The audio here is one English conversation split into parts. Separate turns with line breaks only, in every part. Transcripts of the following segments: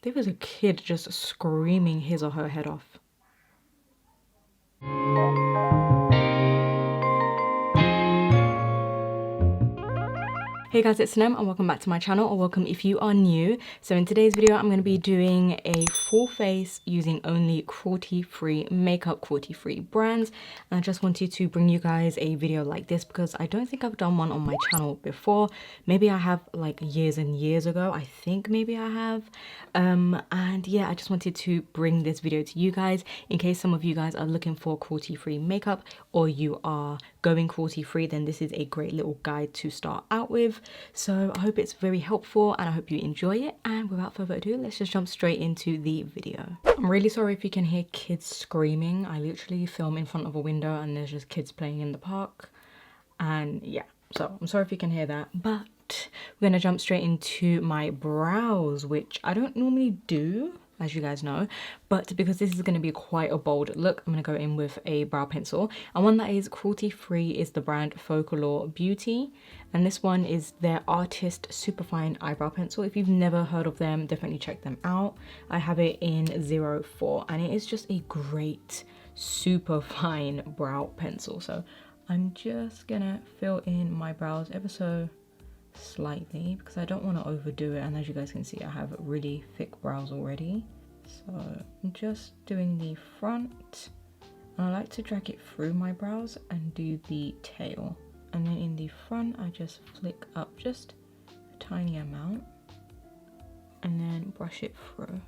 There was a kid just screaming his or her head off. Hey guys, it's Sinem and welcome back to my channel, or welcome if you are new. So in today's video, I'm going to be doing a full face using only cruelty-free makeup, cruelty-free brands. And I just wanted to bring you guys a video like this because I don't think I've done one on my channel before. Maybe I have like years and years ago. I think maybe I have. And yeah, I just wanted to bring this video to you guys in case some of you guys are looking for cruelty-free makeup or you are going cruelty-free, then this is a great little guide to start out with. So I hope it's very helpful and I hope you enjoy it, and without further ado, let's just jump straight into the video. I'm really sorry if you can hear kids screaming. I literally film in front of a window and there's just kids playing in the park, and yeah, so I'm sorry if you can hear that, but we're gonna jump straight into my brows, which I don't normally do, as you guys know, but because this is going to be quite a bold look, I'm going to go in with a brow pencil, and one that is cruelty-free is the brand Folklore Beauty, and this one is their Artist Superfine Eyebrow Pencil. If you've never heard of them, definitely check them out. I have it in 04 and it is just a great super fine brow pencil. So I'm just gonna fill in my brows ever so slightly because I don't want to overdo it, and as you guys can see, I have really thick brows already. So I'm just doing the front, and I like to drag it through my brows and do the tail, and then in the front I just flick up just a tiny amount and then brush it through.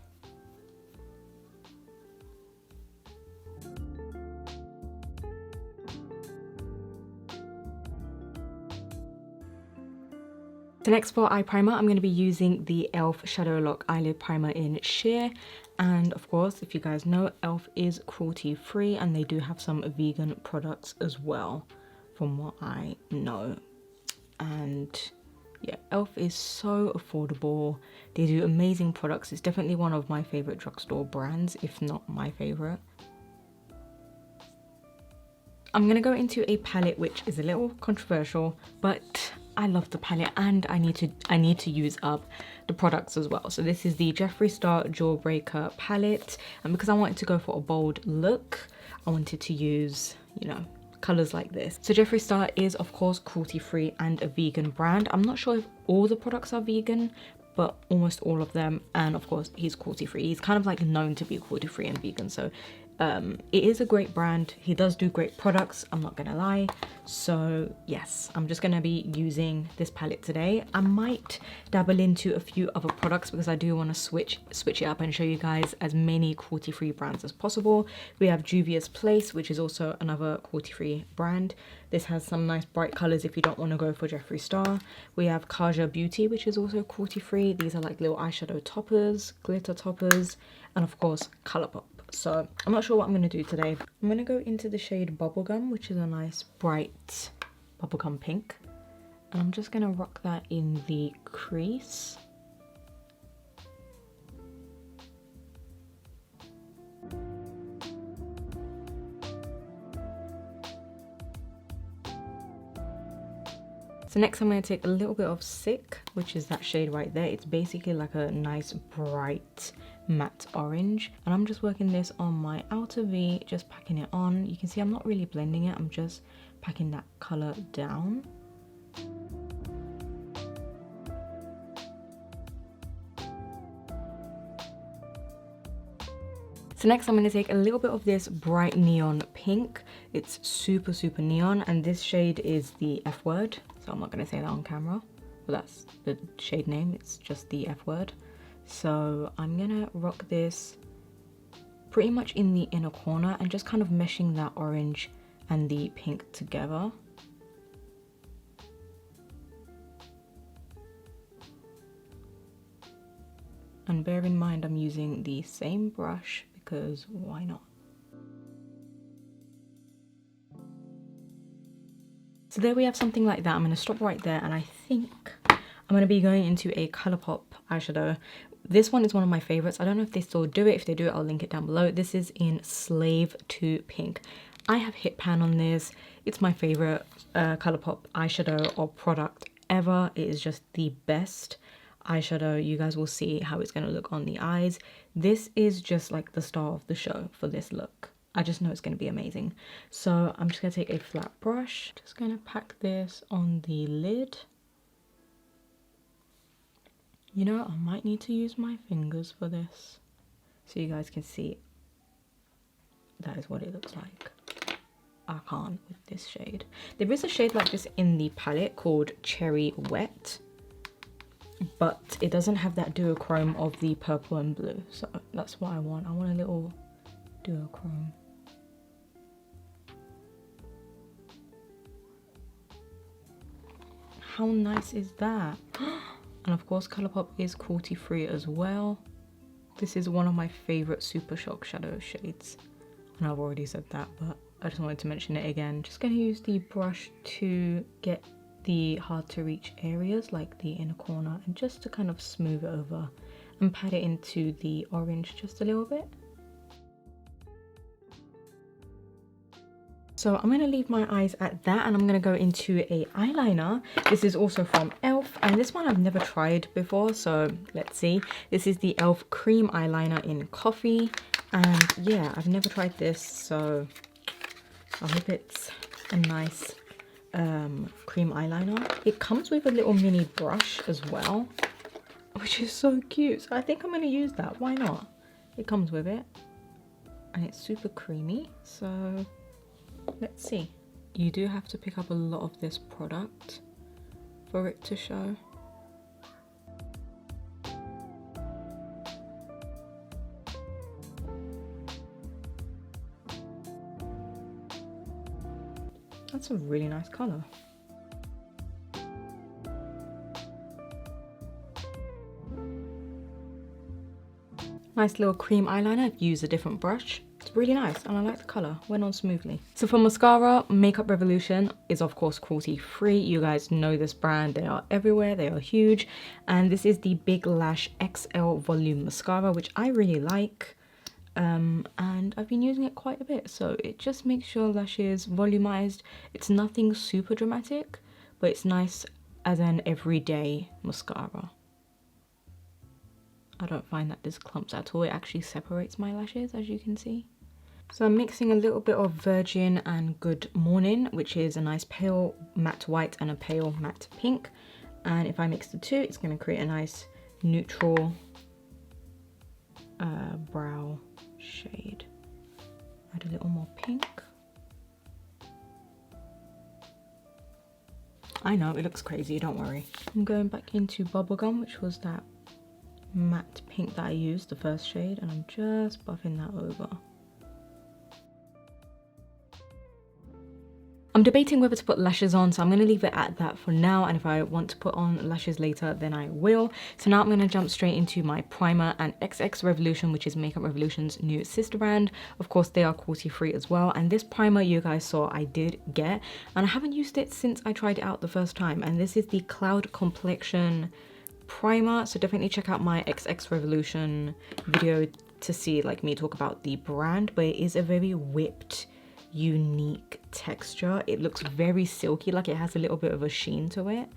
So next for eye primer, I'm going to be using the E.L.F. Shadow Lock Eyelid Primer in Sheer. And of course, if you guys know, E.L.F. is cruelty free and they do have some vegan products as well, from what I know. And yeah, E.L.F. is so affordable. They do amazing products. It's definitely one of my favorite drugstore brands, if not my favorite. I'm going to go into a palette which is a little controversial, but I love the palette and I need to use up the products as well. So this is the Jeffree Star Jawbreaker palette, and because I wanted to go for a bold look, I wanted to use, you know, colors like this. So Jeffree Star is of course cruelty free and a vegan brand. I'm not sure if all the products are vegan, but almost all of them, and of course he's cruelty free. He's kind of like known to be cruelty free and vegan, so it is a great brand. He does do great products, I'm not gonna lie. So yes, I'm just gonna be using this palette today. I might dabble into a few other products because I do want to switch it up and show you guys as many cruelty-free brands as possible. We have Juvia's Place, which is also another cruelty-free brand. This has some nice bright colors if you don't want to go for Jeffree Star. We have Kaja Beauty, which is also cruelty-free. These are like little eyeshadow toppers, glitter toppers, and of course Colourpop. So I'm not sure what I'm going to do today. I'm going to go into the shade Bubblegum, which is a nice bright bubblegum pink. And I'm just going to rock that in the crease. So next I'm going to take a little bit of Sick, which is that shade right there. It's basically like a nice bright matte orange, and I'm just working this on my outer V, just packing it on. You can see I'm not really blending it, I'm just packing that color down. So next I'm going to take a little bit of this bright neon pink. It's super neon, and this shade is the F word, so I'm not going to say that on camera, but that's the shade name. It's just the F word. So I'm gonna rock this pretty much in the inner corner and just kind of meshing that orange and the pink together. And bear in mind I'm using the same brush because why not? So there we have something like that. I'm going to stop right there, and I think I'm going to be going into a Colourpop eyeshadow. This one is one of my favorites. I don't know if they still do it. If they do it, I'll link it down below. This is in Slave to Pink. I have hit pan on this. It's my favorite Colourpop eyeshadow or product ever. It is just the best. eyeshadow, you guys will see how it's going to look on the eyes. This is just like the star of the show for this look. I just know it's going to be amazing. So I'm just going to take a flat brush, just going to pack this on the lid. You know, I might need to use my fingers for this so you guys can see. That is what it looks like. I can't with this shade. There is a shade like this in the palette called Cherry Wet, but it doesn't have that duochrome of the purple and blue, so that's what I want. I want a little duochrome. How nice is that? And of course Colourpop is cruelty-free as well. This is one of my favorite Super Shock shadow shades, and I've already said that, but I just wanted to mention it again. Just going to use the brush to get the hard to reach areas like the inner corner, and just to kind of smooth it over and pat it into the orange just a little bit. So I'm going to leave my eyes at that, and I'm going to go into a eyeliner. This is also from E.L.F, and this one I've never tried before, so let's see. This is the E.L.F cream eyeliner in coffee, and yeah, I've never tried this, so I hope it's a nice cream eyeliner. It comes with a little mini brush as well, which is so cute. So I think I'm going to use that. Why not? It comes with it, and it's super creamy, so let's see. You do have to pick up a lot of this product for it to show. That's a really nice colour. Nice little cream eyeliner. I've used a different brush. It's really nice and I like the colour. Went on smoothly. So for mascara, Makeup Revolution is of course cruelty-free. You guys know this brand. They are everywhere. They are huge. And this is the Big Lash XL Volume Mascara, which I really like. And I've been using it quite a bit, so it just makes your lashes volumized. It's nothing super dramatic, but it's nice as an everyday mascara. I don't find that this clumps at all. It actually separates my lashes, as you can see. So I'm mixing a little bit of Virgin and Good Morning, which is a nice pale matte white and a pale matte pink, and if I mix the two, it's going to create a nice neutral brow shade. Add a little more pink. I know it looks crazy, don't worry. I'm going back into Bubblegum, which was that matte pink that I used, the first shade, and I'm just buffing that over. I'm debating whether to put lashes on, so I'm going to leave it at that for now, and if I want to put on lashes later, then I will. So now I'm going to jump straight into my primer and XX Revolution, which is Makeup Revolution's new sister brand. Of course, they are cruelty-free as well, and this primer you guys saw I did get, and I haven't used it since I tried it out the first time, and this is the Cloud Complexion primer. So definitely check out my XX Revolution video to see like me talk about the brand, but it is a very whipped, unique texture. It looks very silky, like it has a little bit of a sheen to it,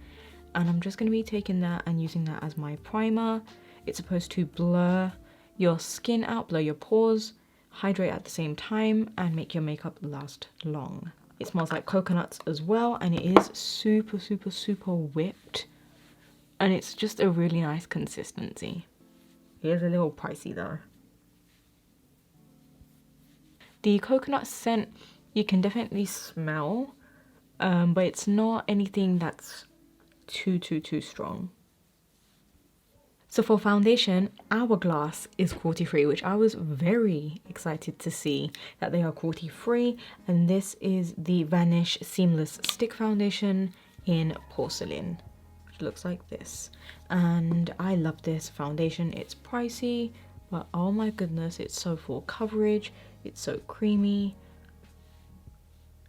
and I'm just going to be taking that and using that as my primer. It's supposed to blur your skin out, blur your pores, hydrate at the same time, and make your makeup last long. It smells like coconuts as well, and it is super whipped, and it's just a really nice consistency. It is a little pricey though. The coconut scent you can definitely smell, but it's not anything that's too strong. So for foundation, Hourglass is cruelty-free, which I was very excited to see that they are cruelty-free, and this is the Vanish Seamless Stick Foundation in Porcelain, which looks like this. And I love this foundation. It's pricey, but oh my goodness, it's so full coverage. It's so creamy.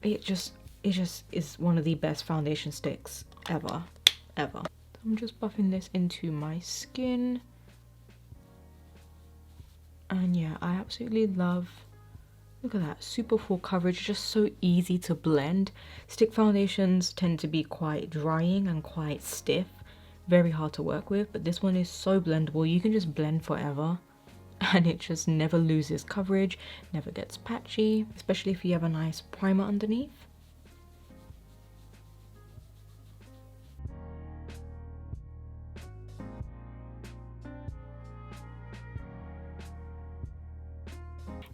It just is one of the best foundation sticks ever. I'm just buffing this into my skin. And yeah, I absolutely love, look at that, super full coverage, just so easy to blend. Stick foundations tend to be quite drying and quite stiff, very hard to work with, but this one is so blendable. You can just blend forever and it just never loses coverage, never gets patchy, especially if you have a nice primer underneath.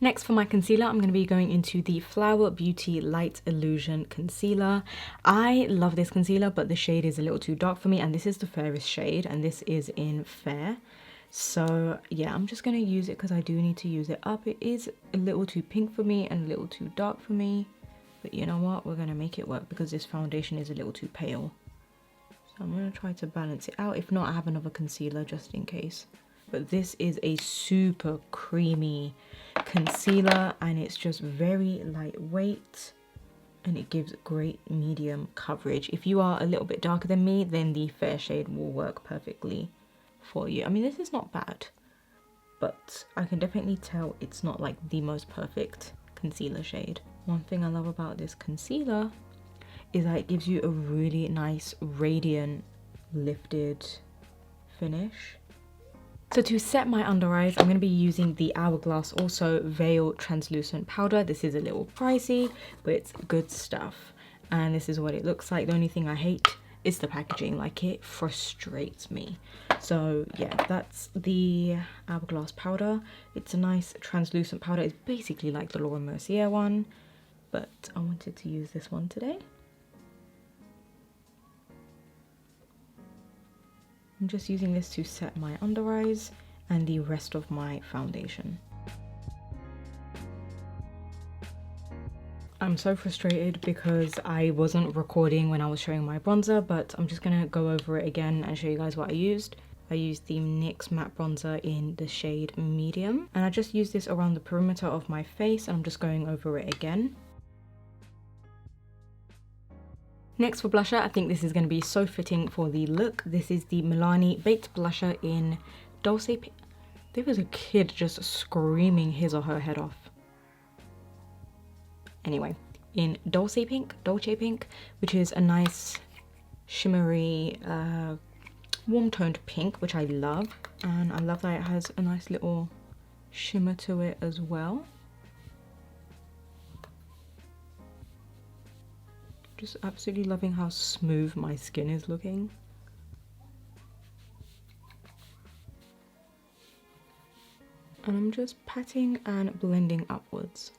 Next for my concealer, I'm going to be going into the Flower Beauty Light Illusion Concealer. I love this concealer, but the shade is a little too dark for me, and this is the fairest shade, and this is in Fair. So yeah, I'm just going to use it because I do need to use it up. It is a little too pink for me and a little too dark for me, but you know what? We're going to make it work because this foundation is a little too pale. So I'm going to try to balance it out. If not, I have another concealer just in case. But this is a super creamy concealer and it's just very lightweight and it gives great medium coverage. If you are a little bit darker than me, then the fair shade will work perfectly for you. I mean, this is not bad, but I can definitely tell it's not like the most perfect concealer shade. One thing I love about this concealer is that it gives you a really nice radiant lifted finish. So to set my under eyes, I'm going to be using the Hourglass also Veil Translucent Powder. This is a little pricey, but it's good stuff. And this is what it looks like. The only thing I hate is the packaging. Like, it frustrates me. So yeah, that's the Hourglass powder. It's a nice translucent powder. It's basically like the Laura Mercier one, but I wanted to use this one today. I'm just using this to set my under eyes and the rest of my foundation. I'm so frustrated because I wasn't recording when I was showing my bronzer, but I'm just gonna go over it again and show you guys what I used. I used the NYX Matte Bronzer in the shade Medium, and I just used this around the perimeter of my face, and I'm just going over it again. Next for blusher, I think this is going to be so fitting for the look. This is the Milani Baked Blusher in Dolce Pink. There was a kid just screaming his or her head off. Anyway, in Dolce Pink, which is a nice shimmery, warm toned pink, which I love. And I love that it has a nice little shimmer to it as well. Just absolutely loving how smooth my skin is looking. And I'm just patting and blending upwards.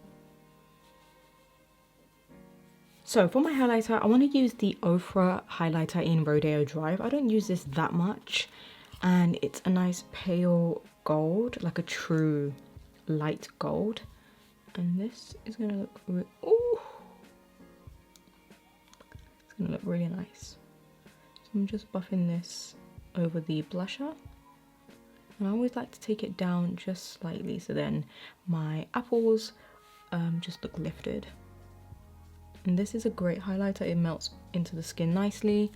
So for my highlighter, I want to use the Ofra highlighter in Rodeo Drive. I don't use this that much, and it's a nice pale gold, like a true light gold. And this is gonna look really, ooh, it's gonna look really nice. So I'm just buffing this over the blusher, and I always like to take it down just slightly so then my apples just look lifted. And this is a great highlighter, it melts into the skin nicely.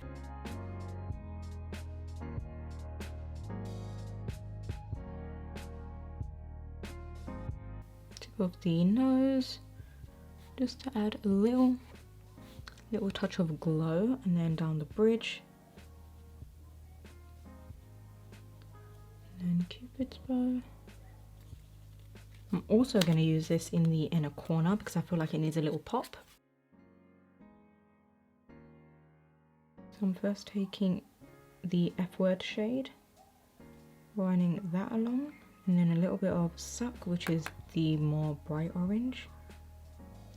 Tip of the nose, just to add a little touch of glow, and then down the bridge. And then Cupid's bow. I'm also going to use this in the inner corner because I feel like it needs a little pop. So I'm first taking the F word shade, running that along, and then a little bit of Suck, which is the more bright orange,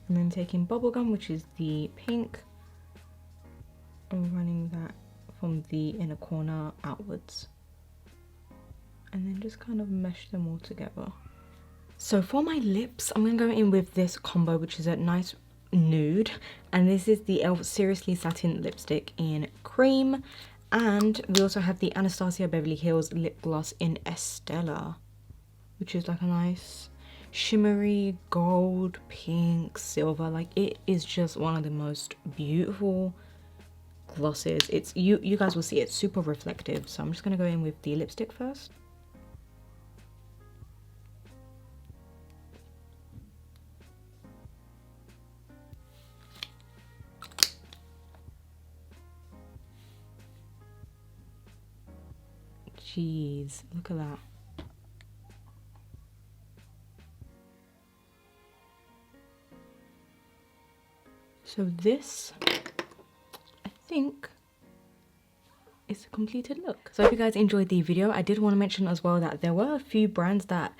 and then taking Bubblegum, which is the pink, and running that from the inner corner outwards, and then just kind of mesh them all together. So for my lips, I'm going to go in with this combo, which is a nice nude, and this is the E.L.F Srsly Satin lipstick in Creme, and we also have the Anastasia Beverly Hills lip gloss in Estella, which is like a nice shimmery gold, pink, silver. Like, it is just one of the most beautiful glosses. It's you guys will see it's super reflective. So I'm just going to go in with the lipstick first. cheese. Look at that. So this, I think, is a completed look. So I hope you guys enjoyed the video. I did want to mention as well that there were a few brands that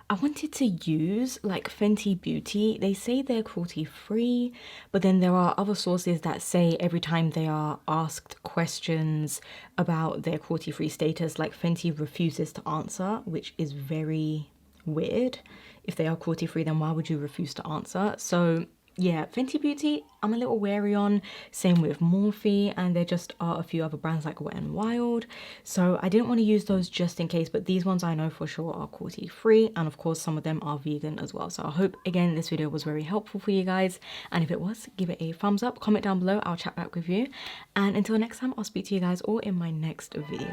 I wanted to use, like Fenty Beauty. They say they're cruelty-free, but then there are other sources that say every time they are asked questions about their cruelty-free status, like Fenty refuses to answer, which is very weird. If they are cruelty-free, then why would you refuse to answer? So yeah, Fenty Beauty, I'm a little wary on. Same with Morphe, and there just are a few other brands like Wet n Wild. So I didn't want to use those just in case, but these ones I know for sure are cruelty-free, and of course some of them are vegan as well. So I hope, again, this video was very helpful for you guys, and if it was, give it a thumbs up, comment down below, I'll chat back with you. And until next time, I'll speak to you guys all in my next video.